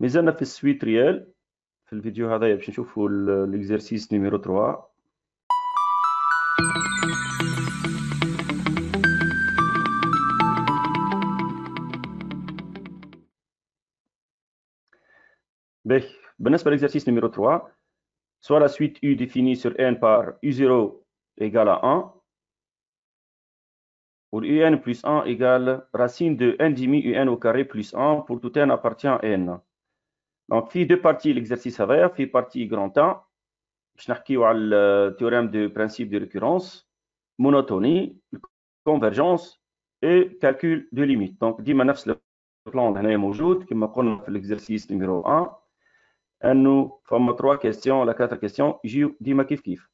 مازلنا في السويت ريال. في الفيديو هذايا باش نشوفوا l'exercice numéro 3. باهي، بالنسبة l'exercice numéro 3, soit la suite U définie sur n par U0 égale à 1, ou UN plus 1 égale racine de n demi UN au carré plus 1 pour tout n appartient à n. Donc, في deux parties l'exercice هذايا. في partie grand 1 باش نحكيو على التhéorème de principe de récurrence, monotonie, convergence et calcul de limite. Donc ديما نفس البلان هنا موجود كما قلنا في l'exercice numéro 1 انه فما 3 questions ولا 4 questions يجيو ديما كيف.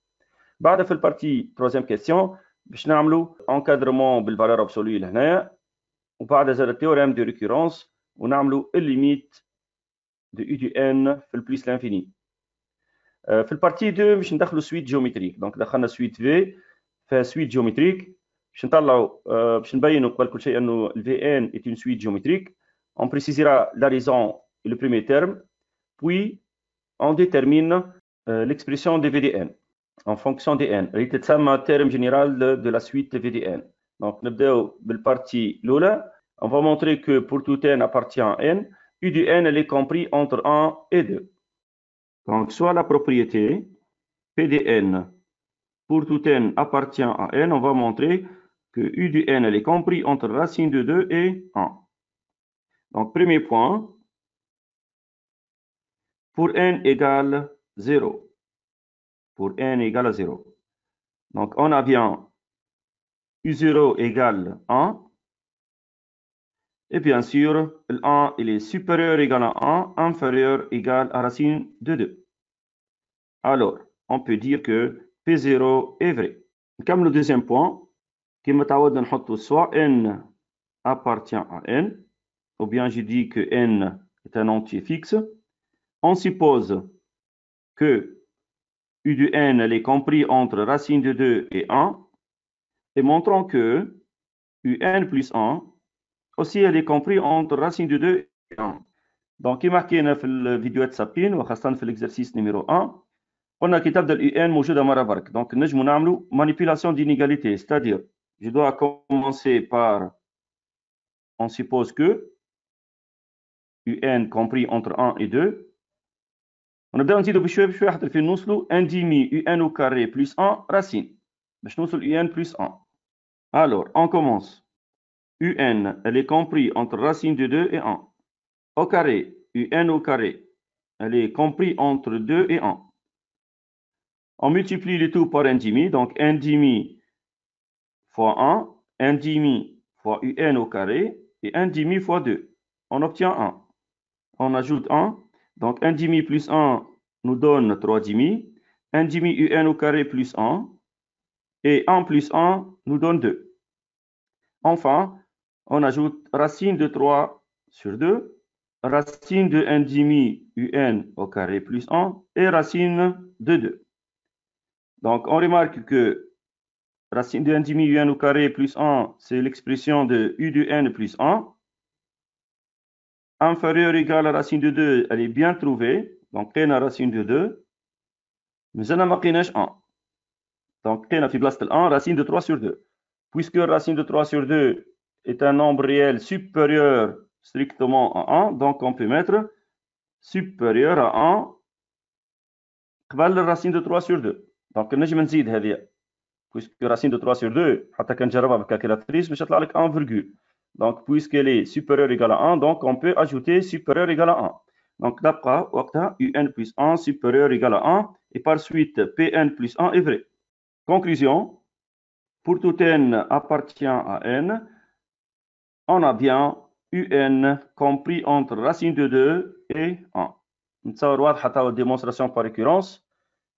بعد في البارتي 3 question باش نعملوا encadrement بالفالور ابسولو لهنايا، وبعد زاد التhéorème de récurrence ونعملوا الليميت de U du n في البليس لانفيني. في البارتي 2 باش ندخلوا سويت جيومتريك. دونك دخلنا سويت في فيها سويت جيومتريك باش نطلعوا باش نبينوا قبل كل شيء انه الفي ان est une suite géométrique. On précisera la raison et le premier terme, puis on détermine l'expression de VDN en fonction des n اللي تتسمى terme général de la suite VDN. Donc نبداو بالبارتي الاولى. On va montrer que pour tout n appartient à n, U du n elle est compris entre 1 et 2. Donc, soit la propriété PDN pour tout n appartient à n, on va montrer que U du n elle est compris entre racine de 2 et 1. Donc, premier point, pour n égale 0. Pour n égale à 0. Donc, on a bien U0 égale 1. Et bien sûr, le 1 il est supérieur égal à 1, inférieur égal à racine de 2. Alors, on peut dire que P0 est vrai. Comme le deuxième point, qui me تعود نحطه soit n appartient à n, ou bien je dis que n est un entier fixe. On suppose que U du n elle est compris entre racine de 2 et 1, et montrons que UN plus 1 aussi elle est compris entre racine de 2 et 1. Donc, كما حكينا في الفيديوهات السابقين وخاصة في l'exercice numéro 1, قلنا كي تبدا الUN موجودة مرة برك. Donc, نجمو نعملو manipulation d'inégalité, c'est-à-dire je dois commencer par, on suppose que UN compris entre 1 et 2. ونبداو نزيدو بشوية بشوية حتى فين نوصلو ان ديمي UN au carré plus 1 racine باش نوصل UN plus 1. Alors, on commence. UN, elle est compris entre racine de 2 et 1. Au carré, UN au carré, elle est compris entre 2 et 1. On multiplie le tout par un demi, donc un demi fois 1, un demi fois UN au carré et un demi fois 2. On obtient 1. On ajoute 1, donc un demi plus 1 nous donne 3 demi, un demi UN au carré plus 1 et 1 plus 1 nous donne 2. Enfin, on ajoute racine de 3 sur 2, racine de 1 demi UN au carré plus 1 et racine de 2. Donc, on remarque que racine de 1 demi UN au carré plus 1, c'est l'expression de U de n plus 1. Inférieur égal à racine de 2, elle est bien trouvée. Donc, on a racine de 2. Mais on a marqué 1. Donc, on a fait place de 1, racine de 3 sur 2. Puisque racine de 3 sur 2 est un nombre réel supérieur strictement à 1, donc on peut mettre supérieur à 1 قبل racine de 3 sur 2. Donc, نجم نزيد هذه. Puisque racine de 3 sur 2, حتى كنجربها بالكالكولاتريس باش يطلع لك 1 virgule. Donc, puisqu'elle est supérieure égale à 1, donc on peut ajouter supérieur égale à 1. Donc, نبقى وقتها UN plus 1 supérieur égale à 1, et par suite PN plus 1 est vrai. Conclusion, pour tout n appartient à n, on a bien UN compris entre racine de 2 et 1. نتصور واضحة تاو démonstration par récurrence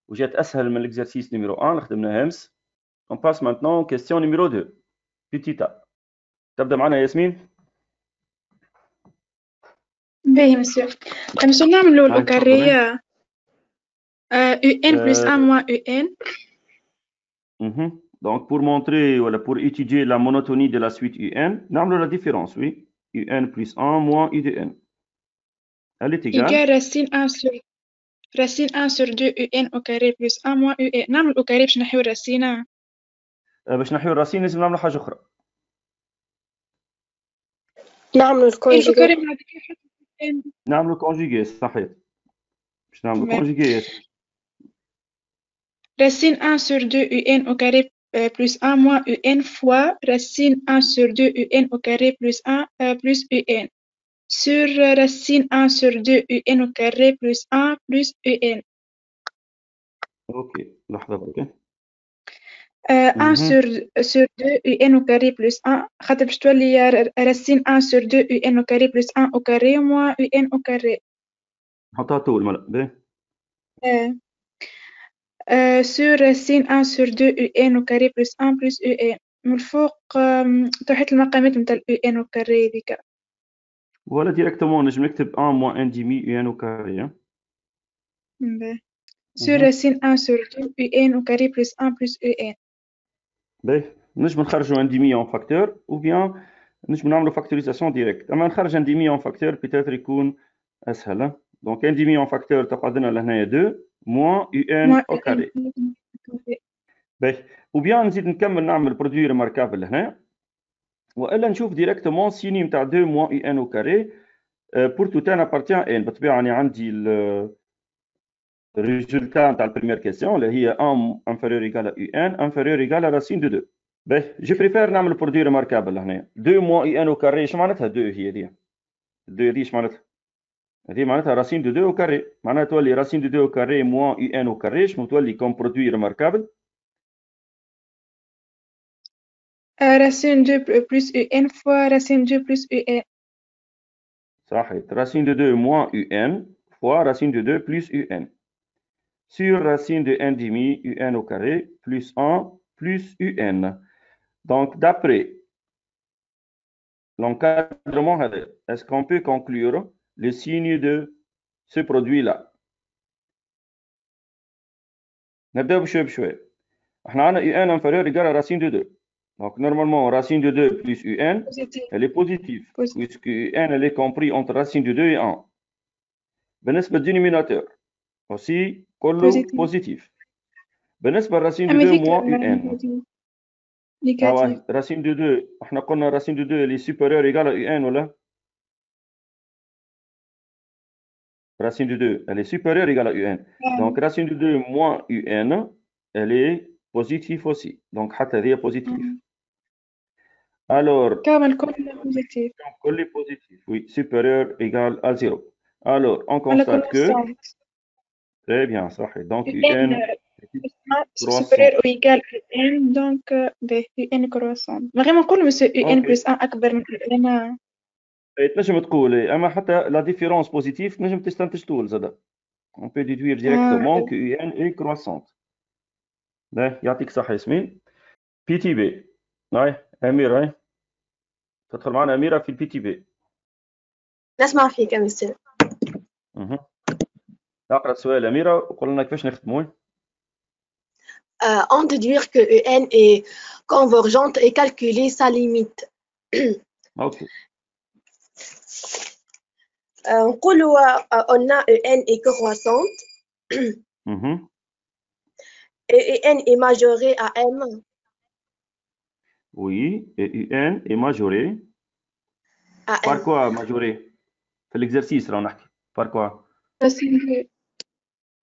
وجات أسهل من l'exercice numéro 1 اللي خدمناه أمس. On passe maintenant aux question numéro 2. Petit a. تبدأ معنا ياسمين؟ باهي مسيو. باش نعملو لو كاري UN plus 1 moins UN. Donc, pour montrer, voilà, pour étudier la monotonie de la suite UN, نعملو la différence, oui. UN plus 1 moins U de n. elle est égale égal racine 1 sur 2 un au carré plus 1 moins un. نعمل au carré باش نحيو الرacine. باش نحيو الراسين لازم نعملوا حاجة أخرى. نعملوا ايه au الكونجيغي. carré بعد كي نحط نعملوا كونجيغي صحيح. باش نعملوا كونجيغي racine 1 sur 2 un au carré plus 1 moins un fois racine 1 sur 2 un au carré plus 1 plus un sur racine 1 sur 2 un au carré plus 1 plus un. اوكي لحظة برك. 1 sur 2 un au carré plus 1 خاطر باش تولي racine 1 sur 2 un au carré plus 1 au carré moins un au carré. نحطها طول ملا باهي. sur racine 1 sur 2 un au carré plus 1 plus un من الفوق توحيد المقامات نتاع un au carré هذيك. ولا ديريكتومون نجم نكتب 1 moins 1 demi un au carré. sur racine 1 sur 2 un au carré plus 1 plus un. باهي نجم نخرجوا 1 demi en facteur ou bien نجم نعملوا factorisation direct. اما نخرج 1 demi en facteur peut-être يكون اسهل. دونك 1 demi en facteur تقعد لنا لهنايا 2 moins un au carré. باهي وبيان نزيد نكمل نعمل برودوي ريماركابل هنا والا نشوف ديريكتومون سيني نتاع 2 moins un au carré pour tout n appartient n. بالطبيعه انا عندي الريزولتا نتاع البريمير كيسيون اللي هي 1 inférieur égal à un inférieur égal à racine de 2. باهي جو بريفير نعمل برودوي ريماركابل هنا 2 moins un au carré. ايش معناتها 2 هي دي 2 هذه ايش معناتها؟ هذه معناتها راسين دو 2 au carré. معناتها تولي راسين دو 2 au carré moins un au carré شنو تولي كوم برودوي ريماركابل؟ racine 2 plus un fois racine 2 plus un. صحيح racine de 2 moins un fois racine de 2 plus un sur racine de 1 demi un au carré plus 1 plus un. Donc d'après l'encadrement, est-ce qu'on peut conclure le signe de ce produit-là? نبدأ بشوي بشوي. احنا عندنا un inférieur égal à racine de 2. Donc normalement racine de 2 plus un elle est positive puisque un elle est compris entre racine de 2 et 1. بالنسبة للدينوميناتور aussi كله positif. بالنسبة لرacine de 2 moins un négatif. racine de 2 احنا قلنا racine de 2 elle est supérieure égale à un ولا؟ racine de 2 elle est supérieure égale à un. Donc racine de 2 moins un elle est positive aussi. Donc حتى هذه positive. Alors كامل كل positif. كل positif oui supérieur égale à 0. Alors on constate que très bien صحيح. Donc un supérieur ou égal à n donc un croissant. Vraiment كل monsieur un plus 1 أكبر من n. تنجم تقول اما حتى لا ديفيرونس بوزيتيف تنجم تستنتج طول زاد. On peut déduire directement que un est croissante. باهي يعطيك صحة ياسمين. بي تي بي هاي أميرة هاي تدخل معنا أميرة في البي تي بي. نسمع فيك يا مستر. اقرأ السؤال أميرة وقول لنا كيفاش نخدموه. On déduire que UN est convergente et calculer sa limite. Ok. نقولوا on a UN est croissante et UN est majoré à M. Oui, et UN est majoré. Par quoi majoré? في l'exercice راه نحكي. Par quoi? Racine 2.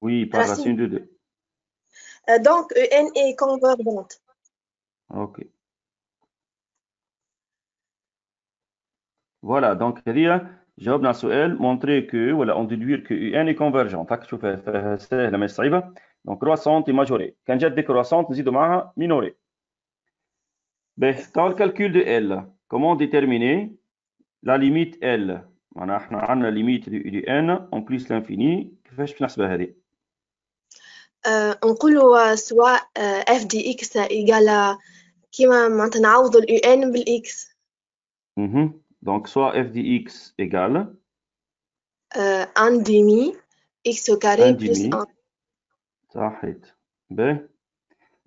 Oui, par racine de 2. Donc UN est convergente. Ok. Voilà, donc هذه جاوبنا على السؤال montrer que ولا on déduire que UN est convergente. هاك تشوفها سهلة مش صعيبة. Donc croissante et majorée. كان جات décroissante نزيدوا معها minorée. Dans le calcul de L, comment déterminer la limite L? معناها احنا عندنا limite du n en plus l'infini. كيفاش باش نحسبها هذه؟ نقولوا سواء f dx égale كيما معناتها نعوضوا ال un بالx. Donc soit f dx égale 1 demi x au carré plus 1. صحيت. باهي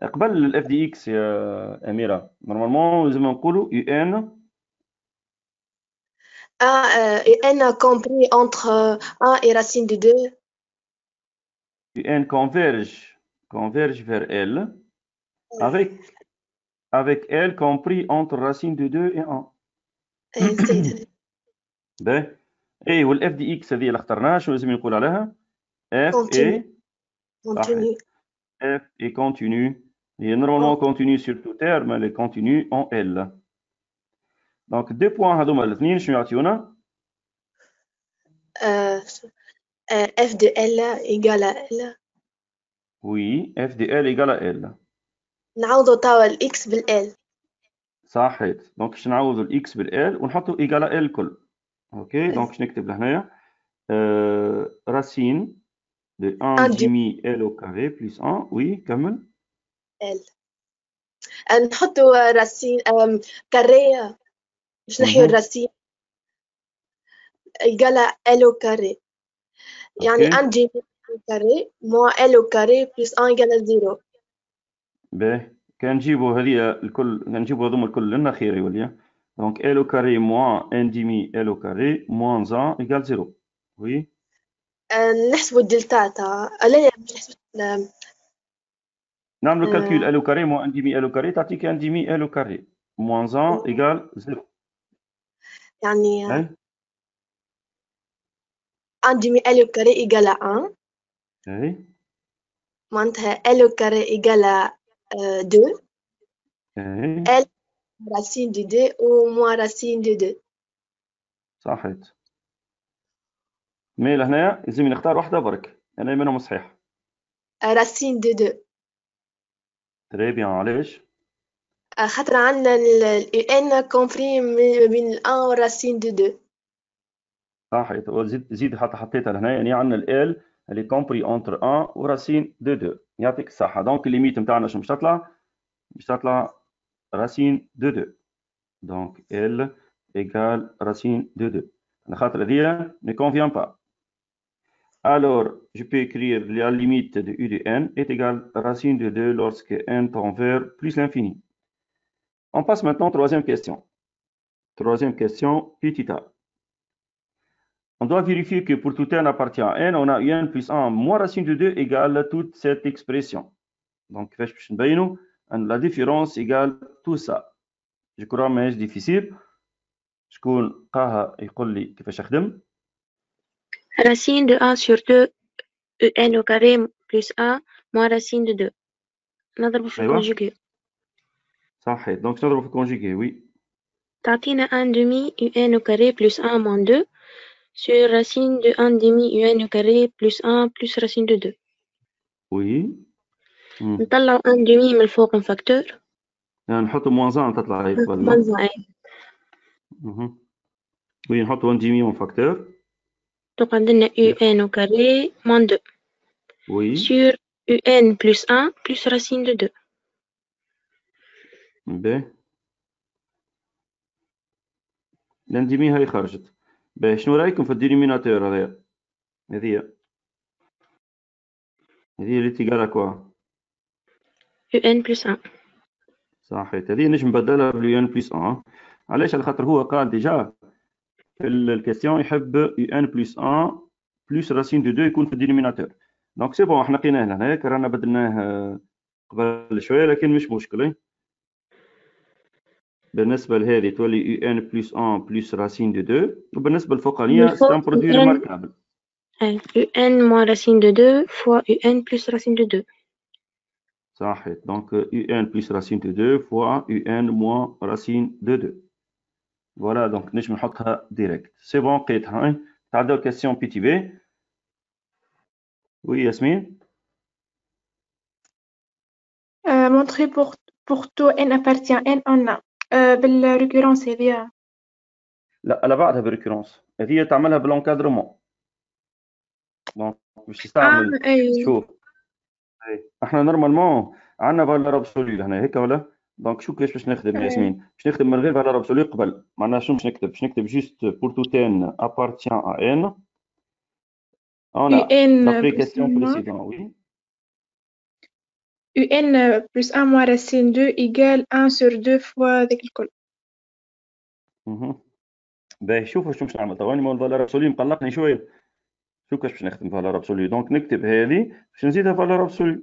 قبل ال f dx يا أميرة نورمالمون لازم نقولوا un UN compris entre 1 et racine de 2. UN converge vers L avec L compris entre racine de 2 et 1. باهي. اي والاف دي اكس هذه اللي اخترناها شنو لازم نقول عليها؟ اف اي Continue. F est continu. Il est normalement continu sur tout terme, mais il est continu en L. Donc, 2 points هذوما الاثنين شنو يعطيونا؟ F de L égale à L. Oui, F de L égale à L. نعوضو توا ال X بال L. صحيت. دونك باش نعوضو ال X بال L ونحطو égale à L الكل. اوكي دونك باش نكتب لهنايا racine de 1 demi L au carré plus 1. Oui, كمل. L. نحطو راسين كاري باش نحيو الراسين égale à L au carré. يعني 1 demi L au carré moins L au carré plus 1 égale à 0. باهي كنجيبو هذه الكل كنجيبو هذوما الكل لنا خير يولي. Donc L au carré moins 1 demi L au carré moins 1 égale 0. Oui. نحسبو الدلتا تاع لا مش نحسبو نعملو calcul L au carré moins 1 demi L au carré تعطيك 1 demi L au carré moins 1 égale 0. يعني 1 demi L au carré égale à 1. Oui. معناتها L au carré égale à 2. Oui. L racine de 2 ou moins racine de 2. صحيت. مي لهنايا لازم نختار واحدة برك. أنا منهم صحيح. racine de 2. Très bien. علاش؟ خاطر عندنا ال UN compris بين 1 و racine de 2. صحيت. زيد حطيتها لهنا يعني عندنا ال اللي compris entre 1 و racine de 2. يعطيك الصحة. دونك الليميت نتاعنا شنو باش تطلع؟ باش تطلع racine de 2. Donc L égale racine de 2. خاطر هذيا ne convient pas. Alors, je peux écrire la limite de U de n est égale racine de 2 lorsque n tend vers plus l'infini. On passe maintenant à la troisième question. Troisième question, petit a. On doit vérifier que pour tout n appartient à n, on a un plus 1 moins racine de 2 égale toute cette expression. Donc, la différence égale tout ça. Je crois que c'est difficile. شكون قاها يقول لي كيفاش أخدم؟ Racine de 1 sur 2 UN au carré plus 1 moins racine de 2. نضرب في الكونجوغي. صحيح. Donc نضرب في الكونجوغي. Oui. تعطينا 1 demi UN au carré plus 1 moins 2 sur racine de 1 demi UN au carré plus 1 plus racine de 2. Oui. نطلعوا 1 demi من الفوق فاكتور. يعني نحطوا moins 1 تطلع هي قبل. moins 1. Oui نحطوا 1 demi en facteur. Donc عندنا UN au carré moins 2. Oui. Sur UN plus 1 plus racine de 2. باهي. الانديمي هاي خرجت. باهي شنو رايكم في الدينوميناتور هذايا؟ هذه اللي تيقال كوا؟ UN plus 1. صحيت. هذه نجم نبدلها بال UN plus 1. علاش؟ على خاطر هو قال ديجا في الكيستيون يحب UN plus 1 plus racine de 2 يكون في الدينوميناتور. دونك سي بون احنا لقيناه لهنا رانا بدلناه قبل شويه لكن مش مشكله. بالنسبه لهذه تولي UN plus 1 plus racine de 2 وبالنسبه للفوقانيه c'est un produit remarquable. UN moins racine de 2 fois UN plus racine de 2. صحيت. donc UN plus racine de 2 fois UN moins racine de 2. Voilà, donc نجم نحطها direct. C'est bon قيتها. تعداو question petit b. Oui Yasmine. Montrer pour tout n appartient à n on a بالريكورونس هذه. لا على بعضها بالريكورونس. هذه تعملها بالانكادرمون. دونك باش تستعمل شوف احنا نورمالمون عندنا فالور ابسولي هنا هيك ولا؟ دونك شو كيفاش باش نخدم ياسمين؟ باش نخدم من غير فالور ابسولي قبل. معناها شنو باش نكتب؟ باش نكتب جوست بور تو ان appartient à n. On a d'après question précédente, oui. UN plus 1 moins racine 2 égale 1 sur 2 fois ذاك الكل. باهي شوفوا شنو باش نعمل توا. راني فالور ابسولي مقلقني شويه. شوف كيفاش باش نخدم فالور ابسولي. دونك نكتب هذه باش نزيدها فالور ابسولي،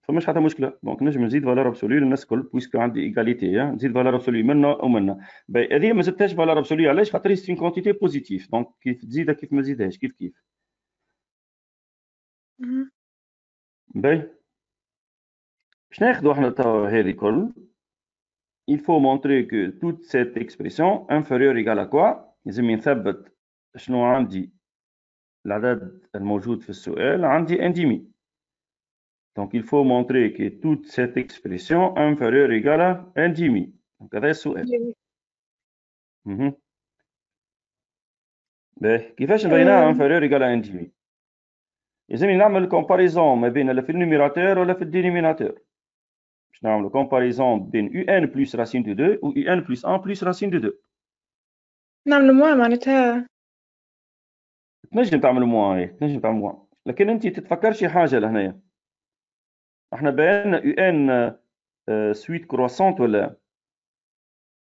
فماش حتى مشكله. دونك نجم نزيد فالور ابسولي للناس الكل بويسكو عندي ايغاليتي. نزيد فالور ابسولي منا ومنا. باهي هذه ما زدتهاش فالور ابسولي علاش؟ خاطر سي كونتيتي بوزيتيف. دونك كيف تزيدها كيف ما تزيدهاش كيف كيف. باهي باش ناخذوا احنا توا هذه الكل. Il faut montrer que toute cette expression inférieure égale à quoi؟ لازم نثبت شنو عندي العدد الموجود في السؤال. عندي un demi. Donc il faut montrer que toute cette expression inférieure égale à un demi. Donc هذا السؤال. باهي كيفاش نبينها inférieure égale à un demi؟ لازم نعمل comparaison ما بين في النوميراتور ولا في الدينوميناتور. باش نعملوا comparaison بين un plus racine de 2 و un plus 1 plus racine de 2. نعملوا موان معناتها. تنجم تعمل موان، تنجم تعمل موان، لكن انت تتفكر شي حاجه لهنايا. احنا بينا ان سويت كروسونت ولا؟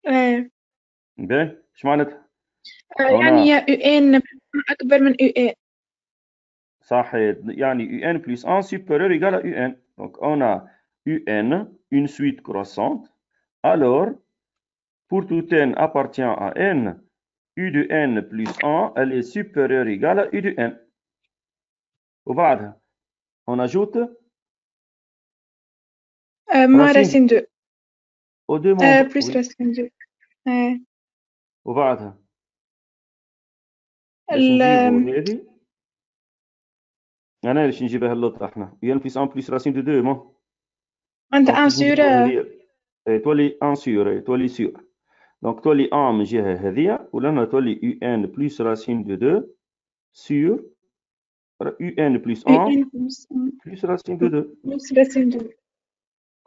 ايه باهي اش معناتها؟ يعني ان اكبر من ان. صحيح، يعني un plus 1 supérieur égal à un. Donc on a un, une suite croissante. Alors, pour tout n appartient à n, u de n plus 1, elle est supérieure ou égale à u de n. وبعدها on ajoute moins racine 2 aux deux membres. plus racine 2. وبعدها باش نجيبوا هذه. انا باش نجيبها اللوطه احنا ان بلس 1 بلس راسين دو 2 مو انت ان سور تولي ان سور تولي سور. دونك تولي ان من جهه هذه ولنا تولي يو ان بلس راسين دو 2 سور يو ان بلس 1 بلس راسين دو 2 بلس راسين 2.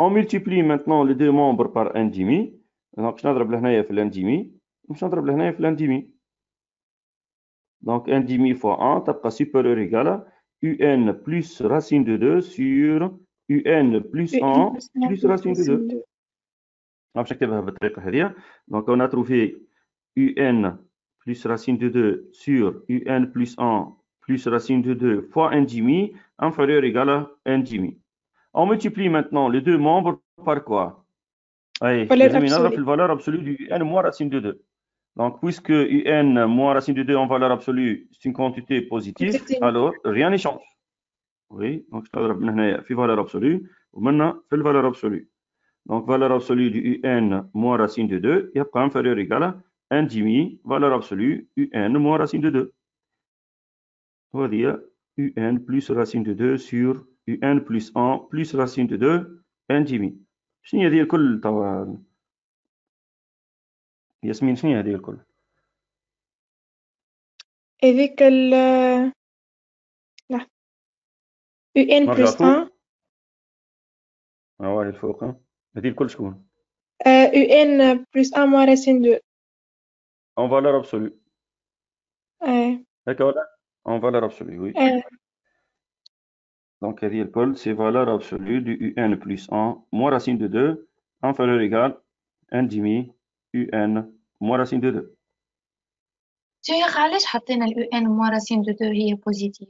On multiplie maintenant les deux membres par un demi. Donc باش نضرب لهنايا في الان ديمي باش نضرب لهنايا في الان ديمي. Donc 1 demi fois 1 تبقى supérieur égal à un plus racine de 2 sur un plus 1 plus racine de 2. باش نكتبها بالطريقة هذه. Donc on a trouvé un plus racine de 2 sur un plus 1 plus racine de 2 fois 1 demi inférieur égal à 1 demi. On multiplie maintenant les deux membres par quoi? لازم نضرب في الvaleur absolue du un moins racine de 2. Donc, puisque un moins racine de 2 en valeur absolue, c'est une quantité positive, alors rien ne change. Oui, donc je vais faire une valeur absolue, ou maintenant, fait la valeur absolue. Donc, valeur absolue du un moins racine de 2, il y a inférieur ou égal à 1 demi, valeur absolue, un moins racine de 2. On va dire un plus racine de 2 sur un plus 1 plus racine de 2, 1 demi. شنو هي هذه الكل توا؟ ياسمين شنو هي هذه الكل؟ هذيك ال لا ان بلس 1 واحد الفوق. هذه الكل شكون؟ ان بلس 1 moins racine 2 en valeur absolue. هكا ولا؟ en valeur absolue, oui. Donc هذه الكل c'est valeur absolue du un plus 1 moins racine de 2 inférieur ou égal 1 demi un moins racine de 2. شيخ علاش حطينا ال UN moins racine de 2 هي بوزيتيف؟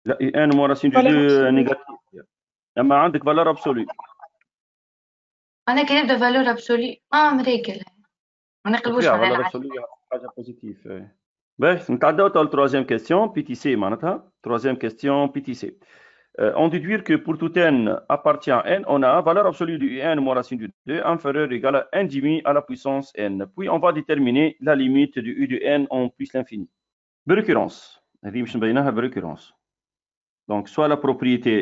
لا UN moins racine de 2 نيجاتيف. اما عندك valeur absolue. انا كي نبدا فالور ابسولي مريقل ما نقلبوش على valeur absolue حاجه بوزيتيف. باهي نتعداو تو التروازيام كيستيون بي تي سي معناتها troisième question PTC. On déduit que pour tout n appartient à n, on a valeur absolue du n moins racine de 2 inférieure ou égale à 1 demi à la puissance n. Puis on va déterminer la limite du u de n en plus l'infini. Récurrence. Donc soit la propriété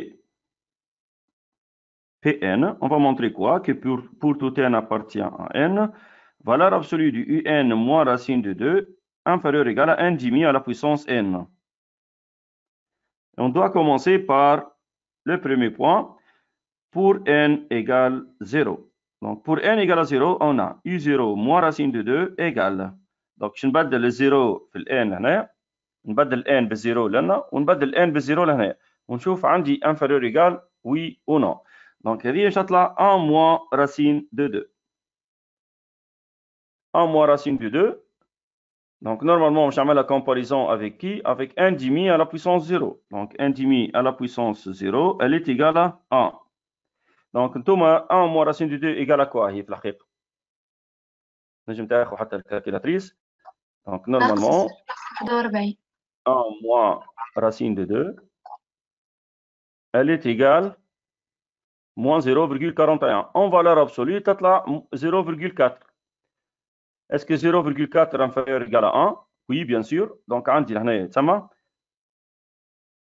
Pn, on va montrer quoi? Que pour tout n appartient à n, valeur absolue du un moins racine de 2 inférieure ou égale à 1 demi à la puissance n. On doit commencer par le premier point pour n égale 0. Donc pour n égale à 0, on a u0 moins racine de 2 égale. Donc je نبدل الزيرو في الان هنا، نبدل n بالزيرو لهنا ونبدل n بالزيرو لهنا ونشوف عندي inférieur égal oui ou non. Donc هذه باش تطلع 1 moins racine de 2. 1 moins racine de 2. Donc, normalement, je fais la comparaison avec qui? Avec 1 demi à la puissance 0. Donc, 1 demi à la puissance 0, elle est égale à 1. Donc, 1 moins racine de 2 égale à quoi? هي في الحقيقة. نجم تاخذ حتى الكالكولاتريس. Donc, normalement, 1 moins racine de 2, elle est égale moins 0,41. En valeur absolue, تطلع 0,4. Est-ce que 0,4 inférieur ou égal à 1? Oui, bien sûr. Donc, عندي هنا يتسمى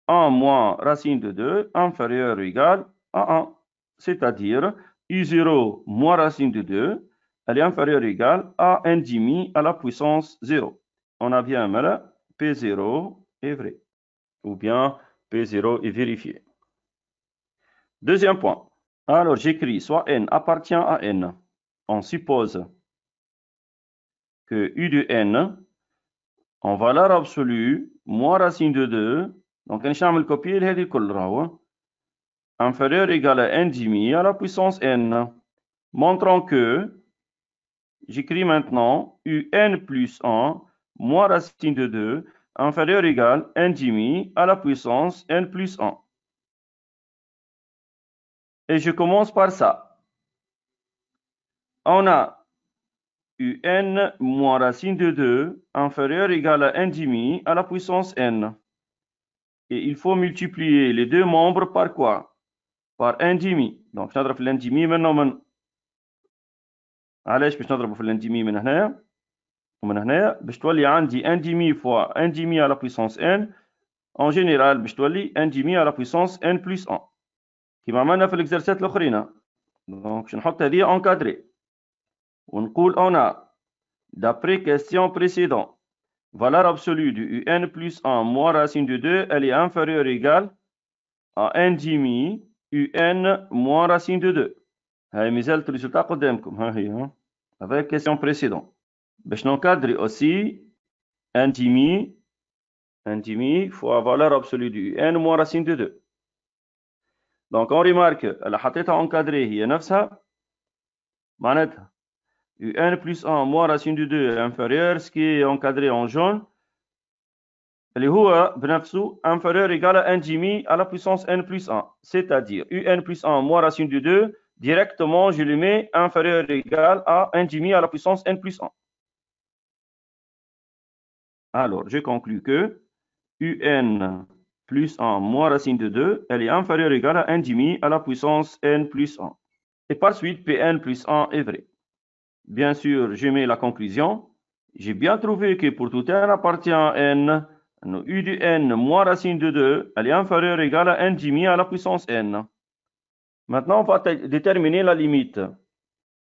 1 moins racine de 2 inférieur ou égal à 1. C'est-à-dire, U0 moins racine de 2, elle est inférieure ou égale à 1 demi à la puissance 0. On a bien mal, P0 est vrai. Ou bien P0 est vérifié. Deuxième point. Alors, j'écris soit N appartient à N. On suppose que U de N, en valeur absolue, moins racine de 2, donc on va copier les deux, inférieur ou égal à 1 demi à la puissance N. Montrant que, j'écris maintenant UN plus 1, moins racine de 2, inférieur ou égal à 1 demi à la puissance N plus 1. Et je commence par ça. On a UN moins racine de 2 inférieur ou égal à 1 demi à la puissance N. Et il faut multiplier les deux membres par quoi? Par 1 demi. Donc, je vais faire 1 demi maintenant. علاش باش نضربوا في الانديمي من هنا ومن هنا باش تولي عندي 1 demi fois 1 demi à la puissance n en général باش تولي 1 demi à la puissance n plus 1 كيما عملنا في الاكزرسات الاخرين. دونك باش نحط هذه encadrée ونقول on a d'après question précédente valeur absolue du un plus 1 moins racine de 2 elle est inférieure ou égale à 1 demi un moins racine de 2. هاي مازالت الريزلtat قدامكم. ها هي avec question précédente. باش نكادري aussi 1 demi fois valeur absolue du n moins racine de 2. Donc on remarque اللي حطيتها encadrée هي نفسها معناتها un plus 1 moins racine de 2 inférieur ce qui est encadré en jaune اللي هو بنفسه inférieur égal à 1 demi à la puissance n plus 1. C'est-à-dire un plus 1 moins racine de 2 directement je le mets inférieur égal à 1 demi à la puissance n plus 1. Alors, je conclus que UN plus 1 moins racine de 2, elle est inférieure ou égale à 1 demi à la puissance n plus 1. Et par suite, Pn plus 1 est vrai. Bien sûr, je mets la conclusion. J'ai bien trouvé que pour tout n appartient à n, U de n moins racine de 2, elle est inférieure ou égale à 1 demi à la puissance n. Maintenant, on va déterminer la limite.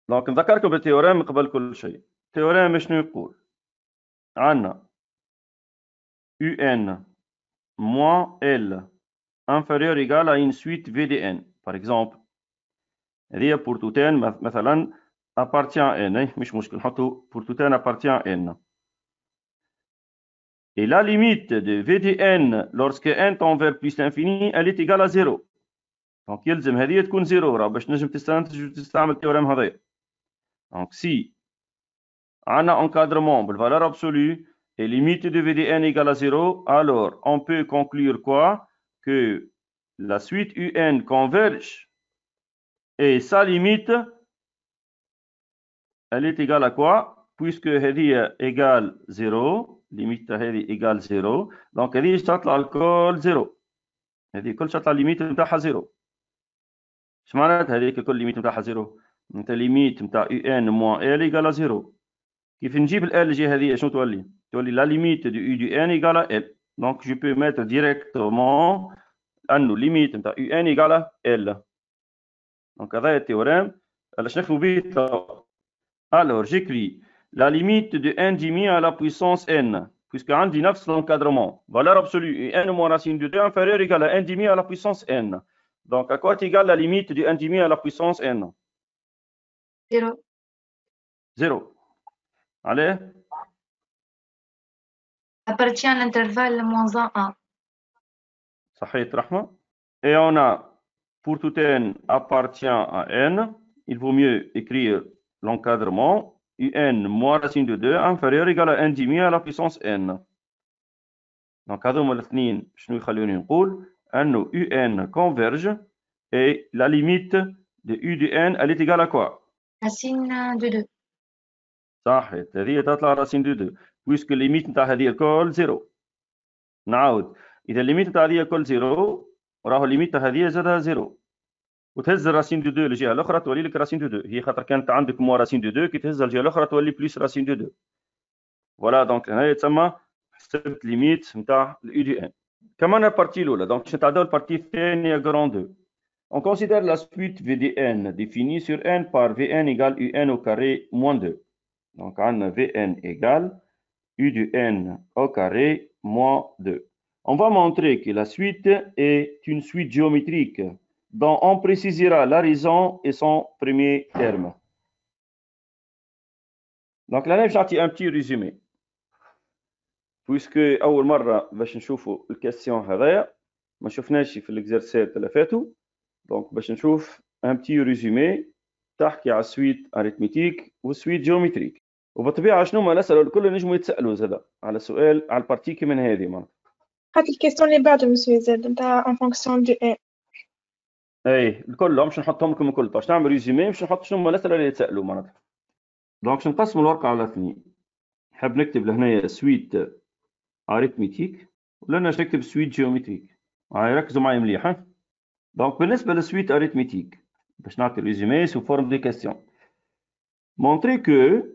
Donc, نذكركم بالتhéorème قبل كل شيء. التhéorème شنو يقول؟ عندنا UN moins L inférieur ou égal à une suite VDN. Par exemple, هذه pour tout n مثلا appartient à n. مش مشكل نحطه pour tout n appartient à n. Et la limite de VDN lorsque n tend vers plus l'infini, elle est égale à 0. Donc يلزم هذه تكون 0 راه باش نجم تستنتج وتستعمل التيوريم هذايا. Donc si عندنا encadrement بالvaleur absolue et limite de VDN égale à 0, alors on peut conclure quoi? Que la suite UN converge et sa limite, elle est égale à quoi? Puisque هذه égale 0, limite هذه égale 0, donc هذه تطلع الكل 0. هذه كل تطلع الليميت نتاعها 0. اش معناتها هذيك كل ليميت نتاعها 0؟ نتاع ليميت نتاع UN moins L égale à 0. كيف نجيب ال L هذه شنو تولي؟ تولي la limite de U du n égale à L. Donc je peux mettre directement أنه limite نتاع UN égale à L. Donc هذا التhéorème باش نخدموا به. Alors j'écris la limite de 1 demi à la puissance n puisque عندي نفس l'encadrement valeur absolue n moins racine de 2 inférieur égale à 1 demi à la puissance n. Donc à quoi est égale la limite de 1 demi à la puissance n? 0. 0. Allez. Appartient à l'intervalle moins 1. صحيت رحمة. Et on a pour tout n appartient à n, il vaut mieux écrire l'encadrement un moins racine de 2 inférieur égal à 1 demi à la puissance n. Donc هذوما الاثنين شنو يخلوني نقول انه un converge et la limite de u de n elle est égale à quoi? Racine de 2. صحيت هذه تطلع راسين دو 2 puisque الليميت نتاع هذه الكل زيرو. نعاود اذا الليميت نتاع هذه الكل زيرو راهو الليميت تاع هذه زادها زيرو وتهز الراسين دو 2 للجهه الاخرى تولي لك راسين دو 2 هي خاطر كانت عندك موا راسين دو 2 كي تهزها الجهه الاخرى تولي بليس راسين دو 2 فوالا دونك هنا يتسمى حسبت ليميت نتاع الاي دي ان. كمان البارتي الاولى دونك باش نتعداو البارتي الثانيه غران 2. On considère la suite VDN définie sur n par Vn égale Un au carré moins 2. Donc, on a Vn égale U du n au carré moins 2. On va montrer que la suite est une suite géométrique dont on précisera la raison et son premier terme. Donc là, je vais un petit résumé. Puisque أول مرة باش نشوفوا الكاستيون هذايا ما شفناش في الإكزرسيس اللي فاتوا. Donc باش نشوف un petit résumé تحكي على السويت أريثميتيك والسويت جيومتريك. وبالطبيعة شنو ما الأسئلة الكل نجموا يتسألوا زادا على سؤال على البارتيكي من هذه معناتها. هاد الكيستيون اللي بعده مسيو زاد نتاع ان فونكسيون دو ان. اي الكل مش نحطهم لكم الكل باش نعمل ريزومي باش نحط شنو هما الأسئلة اللي يتسألوا معناتها. دونك باش نقسم الورقة على اثنين. نحب نكتب لهنايا سويت أريثميتيك ولا نكتب سويت جيومتريك. هاي ركزوا معايا مليح ها. Donc, بالنسبة للسويت arithmétique, باش نعطي résumé sous forme de questions. Montrer que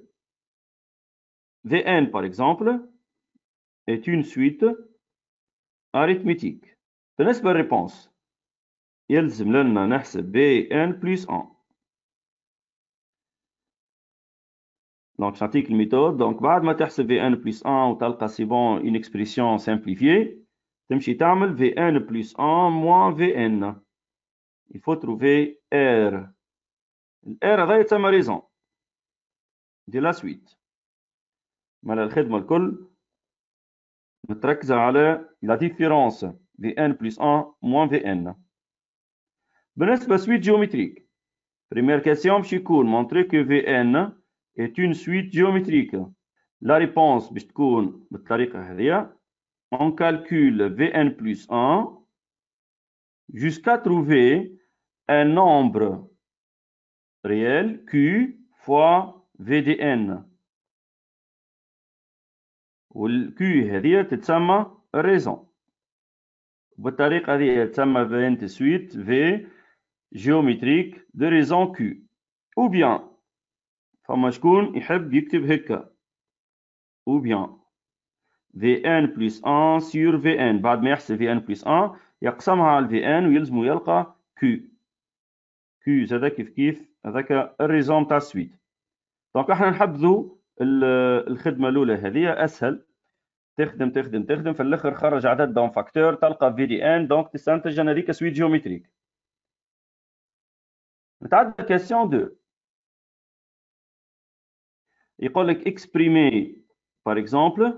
Vn, par exemple, est une suite arithmétique. بالنسبة للريبونس يلزم لنا نحسب Vn plus 1. Donc, je نعطيك الميثود. Donc, بعد ما تحسب Vn plus 1 وتلقى c'est bon une expression simplifiée, تمشي تعمل Vn plus 1 moins Vn. Il faut trouver R. R هذا يتسمى raison دي لا سويت. مال الخدمة الكل متركزة على لا ديفيرونس Vn plus 1 moins Vn. بالنسبة لسويت جيومتريك première question باش يكون montrer que Vn est une suite géométrique. La réponse باش تكون بالطريقة هذه. On calcule Vn plus 1 jusqu'à trouver un nombre réel Q fois VDN. والQ هذه تتسمى raison. بالطريقة هذه تسمى فينت سويت V géométrique de raison Q. Ou bien فما شكون يحب يكتب هكا. Ou bien Vn plus 1 sur Vn بعد ما يحسب Vn plus 1 يقسمها على Vn ويلزمو يلقى Q. Q زادا كيف هذاك الريزون تاع السويت. دونك احنا نحبذوا الخدمة الأولى هذه أسهل. تخدم تخدم تخدم في الاخر خرج عدد دون فاكتور تلقى في دي ان دونك تستنتج ان هذيك سويت جيومتريك. نتعدى كيسيون 2 يقول لك exprimer par exemple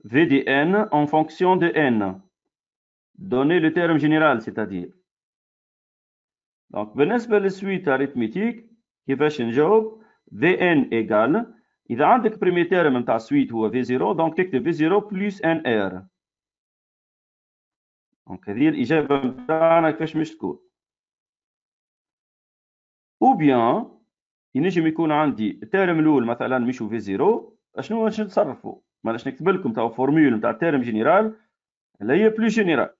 VDN en fonction de n. Donner le terme général c'est-à-dire. Donc بالنسبة للسويت arithmétique كيفاش نجاوب Vn égale إذا عندك بريمي تيرم نتاع السويت هو V0 دونك تكتب V0 بلس NR. دونك هذه الإجابة نتاعنا كيفاش مش تكون. أو بيان ينجم يكون عندي التيرم الأول مثلا مشو V0 شنو باش نتصرفوا؟ ماناش نكتب لكم تاع فورمول نتاع التيرم جينيرال اللي هي بلس جينيرال.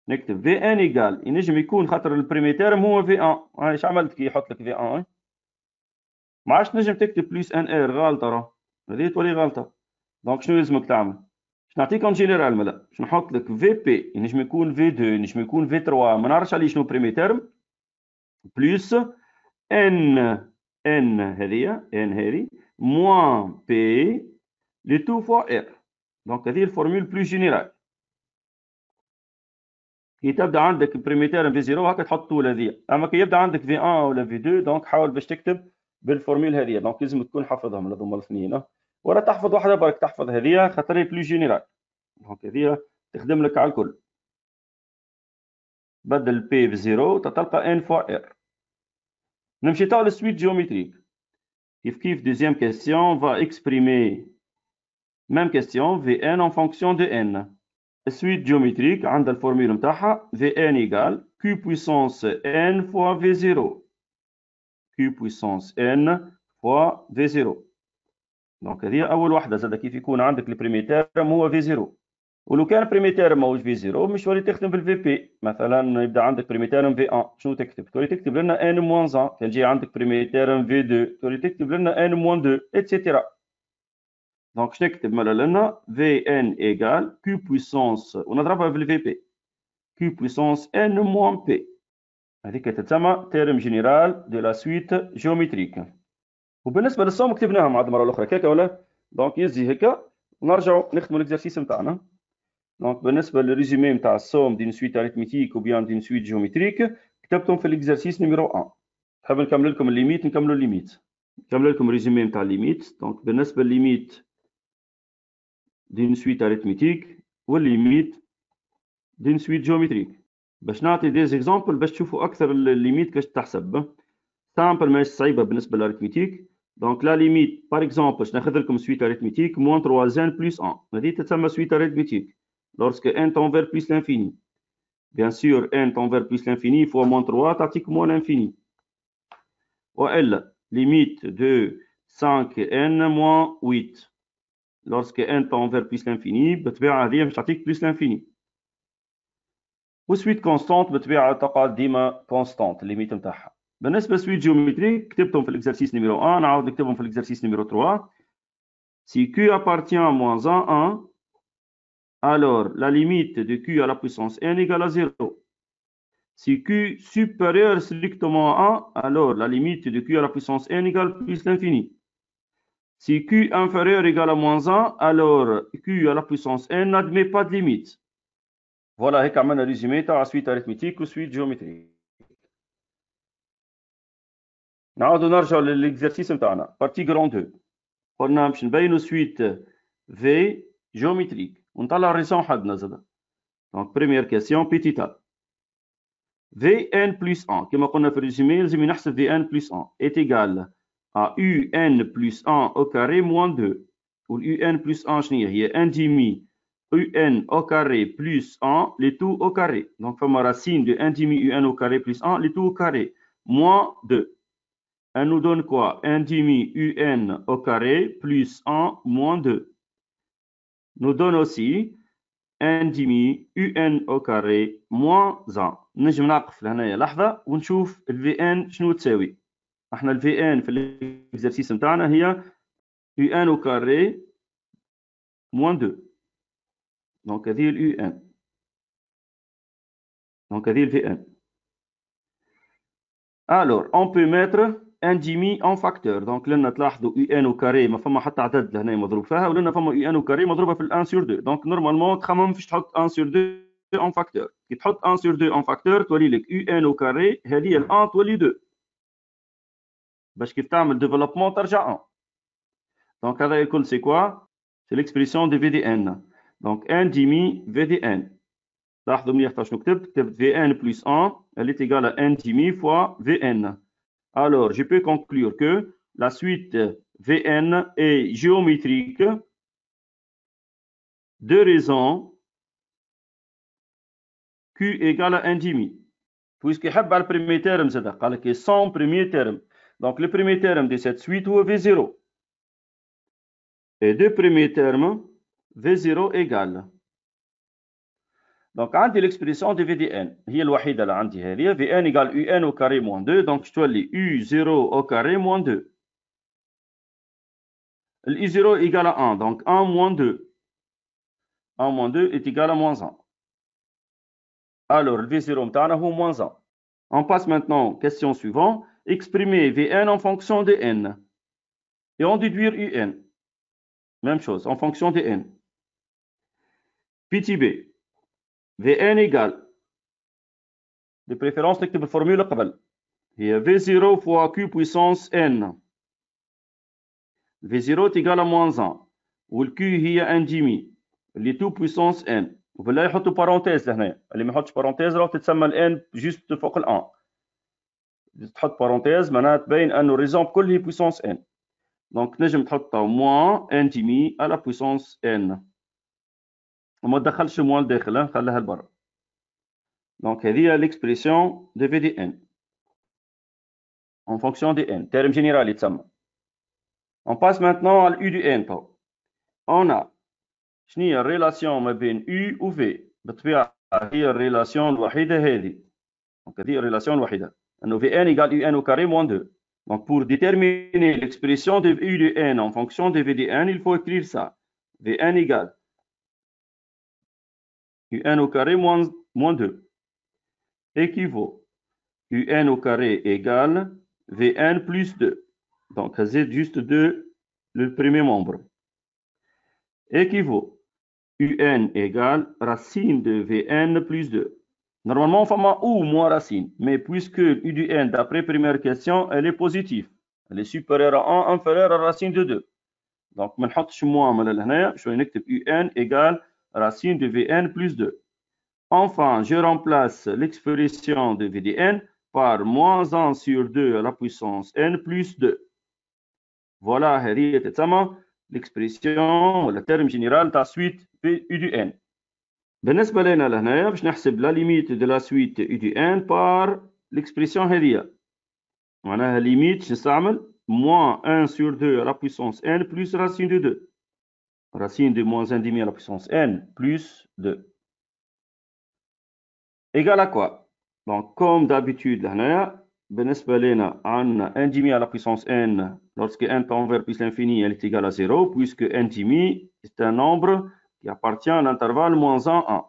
نكتب Vn إيكال ينجم يكون خاطر البريمي تيرم هو V1. ايش عملت كي يحط لك V1؟ ما عادش نجم تكتب بلس ان ار غلطه راه هذه تولي غلطه. دونك شنو لازمك تعمل؟ باش نعطيكم جينيرال مالا باش نحط لك في بي ينجم يكون في 2 ينجم يكون في 3 ما نعرفش عليه شنو بريمي تيرم بلس ان هذه موان بي لي تو فوا ار. دونك هذه الفورمول بلس جينيرال. كي تبدا عندك بريمي تيرم في 0 هكا تحط طول هذه. اما كي يبدا عندك في 1 ولا في 2 دونك حاول باش تكتب بالفورمول هذه. دونك لازم تكون حافظهم هذوما الاثنين ولا تحفظ واحده برك تحفظ هذه خاطر هي بلو جينيرال. دونك هذه تخدم لك على الكل. بدل بي في 0 تلقى ان فوا ار. نمشي تاع السويت جيومتريك Kif, deuxième question, on va exprimer même question, Vn en fonction de n. Suite géométrique, عند الفورمule متاعها Vn égale Q puissance n fois V0. Q puissance n fois V0. Donc هذه أول واحدة زاد كيف يكون عندك البريمي تيرم هو V0. ولو كان بريمي تيرم ماهوش V0 مش تولي تخدم بالفي بي. مثلا يبدا عندك بريمي تيرم V1 شنو تكتب؟ تولي تكتب لنا n-1. كان جاي عندك بريمي تيرم V2 تولي تكتب لنا n-2 etc. Donc je تكتب مالا لنا Vn égale Q puissance ونضربها بالفي بي Q puissance n moins P. هذيك تتسمى تيرم جينيرال دو لا سويت جيومتريك. وبالنسبه للصوم كتبناها مع المره الاخرى كيكا ولا؟ دونك يزي هكا ونرجعوا نخدموا الاكزرسيس نتاعنا. دونك بالنسبه للريزومي نتاع الصوم دين سويت اريثميتيك او بيان دين سويت جيومتريك كتبتهم في الاكزرسيس نيميرو 1. نحب نكمل لكم الليميت نكملوا الليميت. نكمل لكم الريزومي نتاع الليميت. دونك بالنسبه للليميت d'une suite arithmétique والليميت d'une suite géométrique. باش نعطي دي زيكزامبل باش تشوفوا اكثر الليميت كيفاش تحسب. سامبل ماهيش صعيبه بالنسبه للاريثميتيك. دونك لا ليميت باغ اكزومبل باش ناخذ لكم سويت arithmétique moins 3n plus 1. هذه تسمى سويت arithmétique lorsque n tend vers plus l'infini. Bien sûr n tend vers plus l'infini fois moins 3 تعطيك moins l'infini. والا limite de 5n moins 8. Lorsque n tend vers plus l'infini بالطبيعه هذه باش تعطيك plus l'infini. وسويت كونستانت بالطبيعه تقعد ديما كونستانت الليميت نتاعها. بالنسبه لسويت جيومتريك كتبتهم في الاكزرسيس نيميرو 1 نعاود نكتبهم في الاكزرسيس نيميرو 3. Si q appartient à moins 1, alors la limite de q à la puissance n égale à 0. Si q supérieur strictement à 1, alors la limite de q à la puissance n égale plus l'infini. Si q inférieur égale à moins 1, alors q à la puissance n n'admet pas de limite. Voilà, هيك عملنا ريزومي تاع سويت arithmétique وسويت جيومتريك. نعاودو نرجعو للاكزرسيس نتاعنا بارتي جرون 2. قلنا باش نبينو سويت في جيومتريك ونطلع الريزون حدنا زادا. دونك بريمير كيسيون بيتيتا Vn plus 1 كما قلنا في الريزومي لازم نحسب Vn plus 1 est égal à Un plus 1 au carré moins 2. و Un plus 1 شنو هي؟ 1 demi Un au carré plus 1 les tout au carré. Donc فما racine de 1 demi Un au carré plus 1 les tout au carré moins 2. Elle nous donne quoi? 1 demi Un au carré plus 1 moins 2. Nous donne aussi 1 demi Un au carré moins 1. نجم نقف لهنايا لحظة ونشوف ال Vn شنو تساوي. احنا ال Vn في الاكزرسيس نتاعنا هي Un au carré moins 2. Donc هذه ال Un. Donc هذه ال Vn. Alors on peut mettre 1 demi en facteur. Donc لنا تلاحظوا Un au carré ما فما حتى عدد لهنا مضروب فيها ولنا فما Un au carré مضروبه في 1 sur 2. Donc normalement تخمم فاش تحط 1 sur 2 en facteur. كي تحط 1 sur 2 en facteur تولي لك Un au carré هذه ال 1 تولي 2. باش كيف تعمل développement ترجع 1. Donc هذا الكل c'est quoi? C'est l'expression de VDN. Donc 1 demi VDN. لاحظوا مليح شنو كتبت Vn plus 1 elle est égale à 1 demi fois Vn. Alors, je peux conclure que la suite Vn est géométrique. Deux raisons. Q égale à 1 demi. Puisqu'il y a le premier terme, c'est son premier terme. Donc, le premier terme de cette suite est V0. Et deux premiers termes, V0 égale. Donc, عندي l'expression de VDN. هي الوحيدة اللي عندي هذه. Vn égale Un au carré moins 2. Donc, je تولي U0 au carré moins 2. Le U0 égale à 1. Donc, 1 moins 2. 1 moins 2 est égal à moins 1. Alors, le V0 متاعنا هو moins 1. On passe maintenant, question suivante. Exprimer Vn en fonction de n. Et on déduire Un. Même chose, en fonction de n. Petit b. Vn égale. De préférence, نكتب الفورمule قبل. هي V0 fois Q puissance n. V0 est égal à moins 1. و Q هي 1 demi. اللي 2 puissance n. وبالله يحطوا بارونتيز لهنا. اللي ما يحطش بارونتيز راهو تتسمى ال n جوست فوق ال 1. تحط بارونتيز معناها تبين انه الريزون كل هي puissance n. Donc, نجم تحطها moins n demi à la puissance n. وما تدخلش moins لداخل، خليها لبرا. Donc, هذه l'expression de v de n. En fonction de n. Terme général يتسمى. On passe maintenant à u de n. On a شنو هي الريلاسيون ما بين u و v. بالطبيعة هي الريلاسيون الوحيدة هذه. Donc, هذه الريلاسيون الوحيدة. أنه Vn égale un au carré moins 2. Donc, pour déterminer l'expression de u de n en fonction de v de n, il faut écrire ça. Vn égale un au carré moins 2 équivaut un au carré égale Vn plus 2. Donc, c'est juste 2, le premier membre. Équivaut un égale racine de Vn plus 2. Normalement, on fait ou moins racine, mais puisque u de n, d'après première question, elle est positive. Elle est supérieure à 1, inférieure à racine de 2. Donc, je vais mettre moins هنا, je vais écrire un égale racine de Vn plus 2. Enfin, je remplace l'expression de v de n par moins 1 sur 2 à la puissance n plus 2. Voilà, هذه تسمى l'expression ou le terme général de la suite v u de n. بالنسبة لنا لهنايا باش نحسب la limite de la suite u de n par l'expression هذه. معناها limite نستعمل moins 1 sur 2 à la puissance n plus racine de 2. Racine de moins 1 demi à la puissance n plus 2. Égal à quoi? Donc, comme d'habitude, بالنسبة لنا عندنا 1 demi à la puissance n, lorsque n tend vers plus l'infini, elle est égale à 0, puisque 1 demi est un nombre qui appartient à l'intervalle moins 1, 1.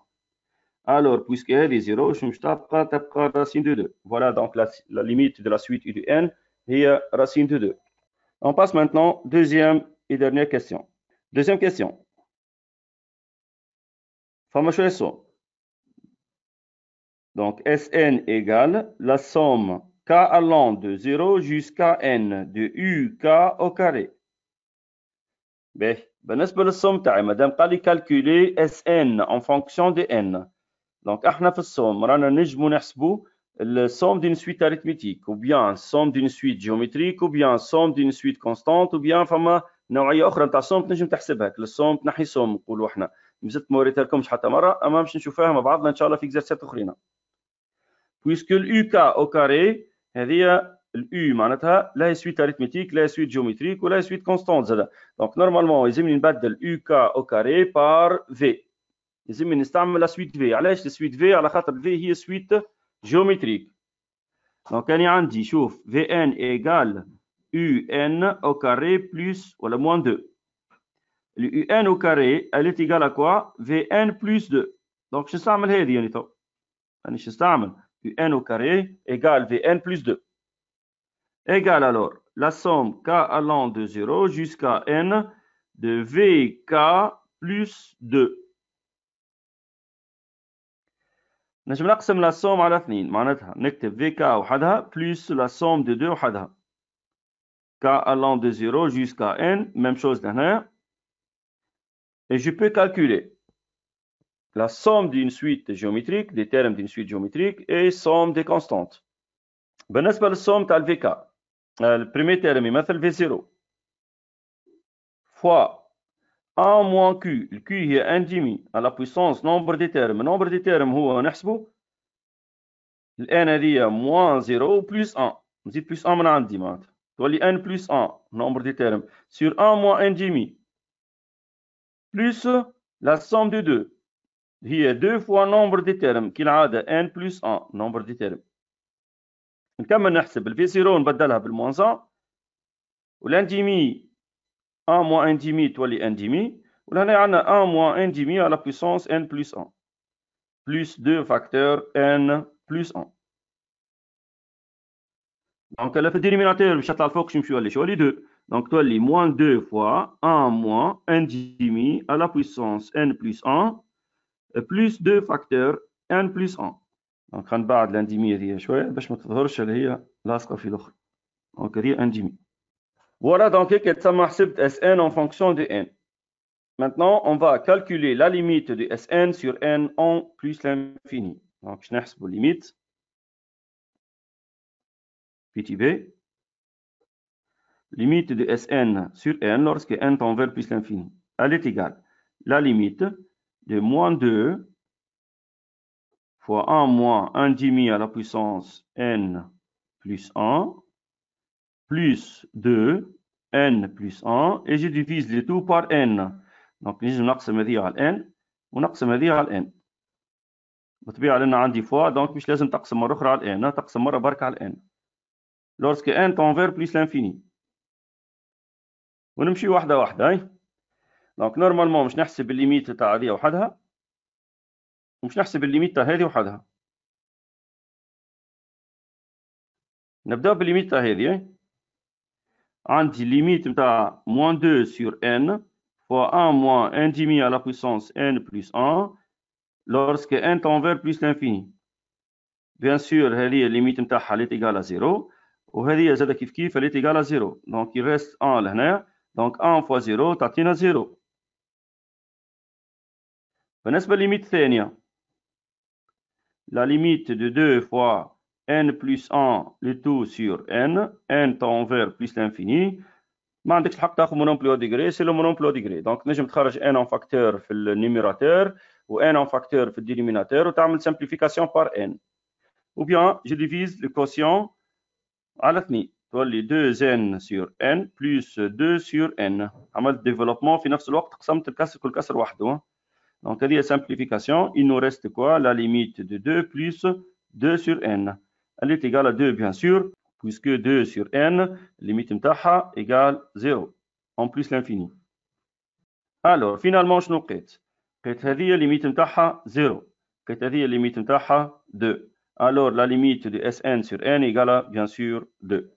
Alors, puisque elle est 0, je vais racine de 2. Voilà donc la limite de la suite u de n, et racine de 2. On passe maintenant, deuxième et dernière question. Deuxième question. فما شو يسو؟ Donc, Sn égale la somme k allant de 0 jusqu'à n de uk au carré. بالنسبة للصوم تاعي مادام قال لي calculer Sn en fonction de n. Donc, احنا في الصوم رانا نجمو نحسبو الصوم d'une suite arithmétique ou bien somme d'une suite géométrique ou bien somme d'une suite constante ou bien فما نوعية أخرى نتاع صوم تنجم تحسبها. الصوم تنحي صوم نقولوا احنا. مازلت ما وريتها لكمش حتى مرة، أما باش نشوفها مع بعضنا إن شاء الله في إكزرسيات أخرين. Puisque l'uk au carré, l'u معناتها لا suite arithmétique, لا suite géométrique, ou la suite constante. Donc normalement, يلزمني نبدل uk au carré par v. يلزمني نستعمل la suite v. علاش la suite v؟ على خاطر v هي suite géométrique. Donc أنا عندي شوف vn égale un au carré plus ولا moins 2. Le un au carré, elle est égale à quoi? vn plus 2. Donc je نستعمل هذه يعني تو. أنا شو نستعمل؟ un au carré égale Vn plus 2. Égale alors la somme k allant de 0 jusqu'à n de Vk plus 2. نجم نقسم la somme على 2 معناتها نكتب Vk وحدها plus la somme de 2 وحدها. K allant de 0 jusqu'à n, même chose لهنا. Et je peux calculer la somme d'une suite géométrique, des termes d'une suite géométrique et somme des constantes. بالنسبة للصوم تاع الفي البريمي تيرم يمثل في 0 fois 1 moins q. الq هي 1 demi à la puissance nombre des termes. nombre des termes هو نحسبه الان هذه moins 0 plus 1. نزيد plus 1 من عندي معناتها تولي n plus 1 nombre des termes sur 1 moins 1 demi plus la somme de 2 هي 2 fois nombre des termes كالعادة n plus 1 nombre des termes. نكمل نحسب الفي 0 نبدلها بالموان 1 والان ديمي 1 moins 1 demi تولي 1 demi ولهنا عندنا 1 moins 1 demi à la puissance n plus 1 plus 2 facteur n plus 1. Donc là في الدينوميناتور باش تطلع الفوق شنو يولي؟ يولي 2. Donc تولي moins 2 fois 1 moins 1 demi à la puissance n plus 1 plus 2 facteur n plus 1. Donc غنبعد الان ديمي هذه شويه باش ما تظهرش اللي هي لاصقه في الاخر. Donc هذه 1 demi. Voilà donc هيك تسمى حسبت Sn en fonction de n. Maintenant, on va calculer la limite de Sn sur n en plus l'infini. Donc, je n'ai pas limite. Petit b. limite de Sn sur n lorsque n tend vers plus l'infini. Elle est égale la limite de moins 2 fois 1 moins 1 demi à la puissance n plus 1 plus 2 n plus 1 et je divise le tout par n. Donc نجم نقسم هذه على n ونقسم هذه على n. بالطبيعة لأن عندي فوا donc مش لازم تقسم مرة أخرى على n، تقسم مرة برك على n. Lorsque n tend vers plus l'infini. ونمشي واحدة واحدة. Donc normalement مش نحسب الليميت تاع هذه وحدها ومش نحسب الليميت تاع هذه وحدها. نبدأ بالليميت تاع هذه. عندي limite نتاع moins 2 sur n fois 1 moins 1 demi à la puissance n plus 1 lorsque n tend vers plus l'infini. Bien sûr هذه limite نتاعها elle est égale à 0 وهذه زاد كيف كيف elle est égale à 0. Donc il reste 1 لهنا. Donc 1 fois 0 تعطينا 0. بالنسبة للليميت الثانية la limite de 2 fois n plus 1 le tout sur n tend vers plus l'infini. ما عندكش الحق تاخذ مونومبلو ديغري سي لو مونومبلو ديغري. دونك نجم تخرج ان ان فاكتور في النيميراتور و ان ان فاكتور في الدينوميناتور وتعمل سامبليفيكاسيون بار ان ou bien je divise le quotient على 2 تولي 2 n sur n plus 2 sur n. عملت ديفلوبمون في نفس الوقت قسمت الكسر كل كسر وحده. Donc هذه simplification. Il nous reste quoi? La limite de 2 plus 2 sur n. Elle est égale à 2 bien sûr, puisque 2 sur n, limite متاعها égale 0, en plus l'infini. Alors, finalement, شنو لقيت؟ لقيت هذه limite متاعها 0. لقيت هذه limite متاعها 2. Alors, la limite de Sn sur n égale à, bien sûr, 2.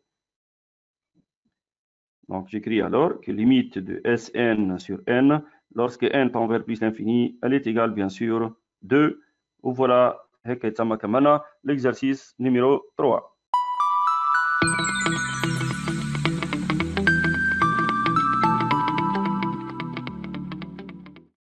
Donc, j'écris alors que limite de Sn sur n, lorsque n tend vers plus l'infini, elle est égale, bien sûr, 2. Ou voilà, l'exercice numéro 3.